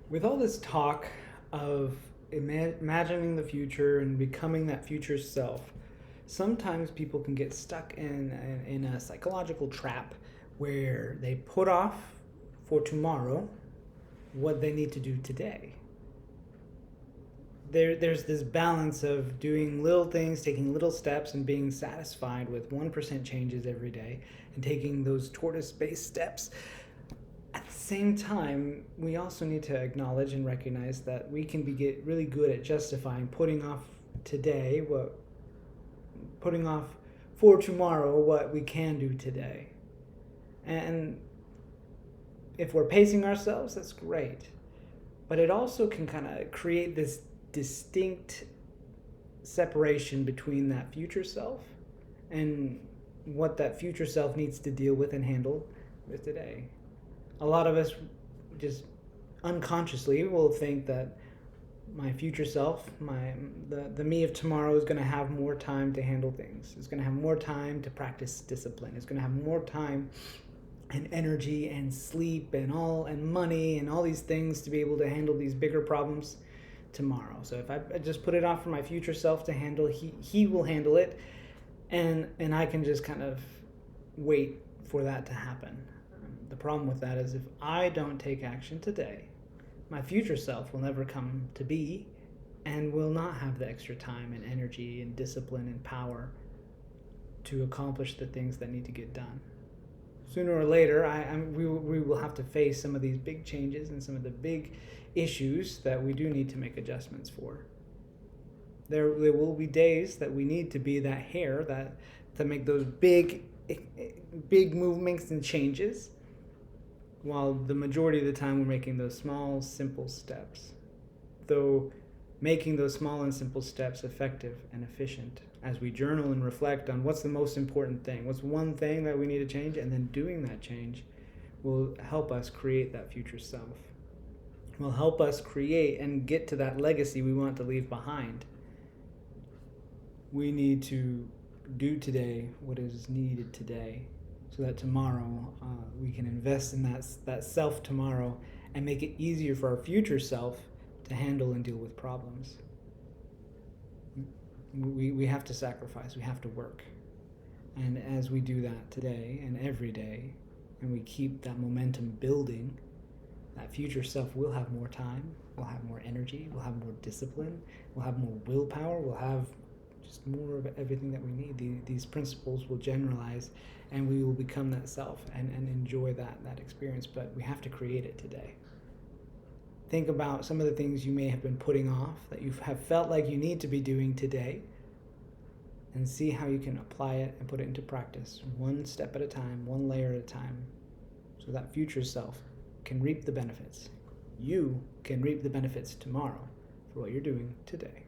With all this talk of imagining the future and becoming that future self, sometimes people can get stuck in a psychological trap where they put off for tomorrow what they need to do today. There's this balance of doing little things, taking little steps, and being satisfied with 1% changes every day, and taking those tortoise based steps. At the same time, we also need to acknowledge and recognize that we can get really good at justifying putting off for tomorrow what we can do today. And if we're pacing ourselves, that's great. But it also can kind of create this distinct separation between that future self and what that future self needs to deal with and handle with today. A lot of us just unconsciously will think that my future self, the me of tomorrow, is going to have more time to handle things. It's going to have more time to practice discipline. It's going to have more time and energy and sleep and money and all these things to be able to handle these bigger problems tomorrow. So if I just put it off for my future self to handle, he will handle it, and I can just kind of wait for that to happen. The problem with that is if I don't take action today, my future self will never come to be and will not have the extra time and energy and discipline and power to accomplish the things that need to get done. Sooner or later, we will have to face some of these big changes and some of the big issues that we do need to make adjustments for. There will be days that we need to be that hare that to make those big movements and changes, while the majority of the time we're making those small, simple steps. Though making those small and simple steps effective and efficient as we journal and reflect on what's the most important thing, what's one thing that we need to change, and then doing that change will help us create that future self. Will help us create and get to that legacy we want to leave behind. We need to do today what is needed today so that tomorrow we can invest in that self tomorrow and make it easier for our future self to handle and deal with problems. We have to sacrifice, we have to work. And as we do that today and every day, and we keep that momentum building, that future self will have more time, will have more energy, will have more discipline, will have more willpower, will have just more of everything that we need. These principles will generalize and we will become that self and enjoy that experience, but we have to create it today. Think about some of the things you may have been putting off that you have felt like you need to be doing today, and see how you can apply it and put it into practice, one step at a time, one layer at a time, so that future self can reap the benefits. You can reap the benefits tomorrow for what you're doing today.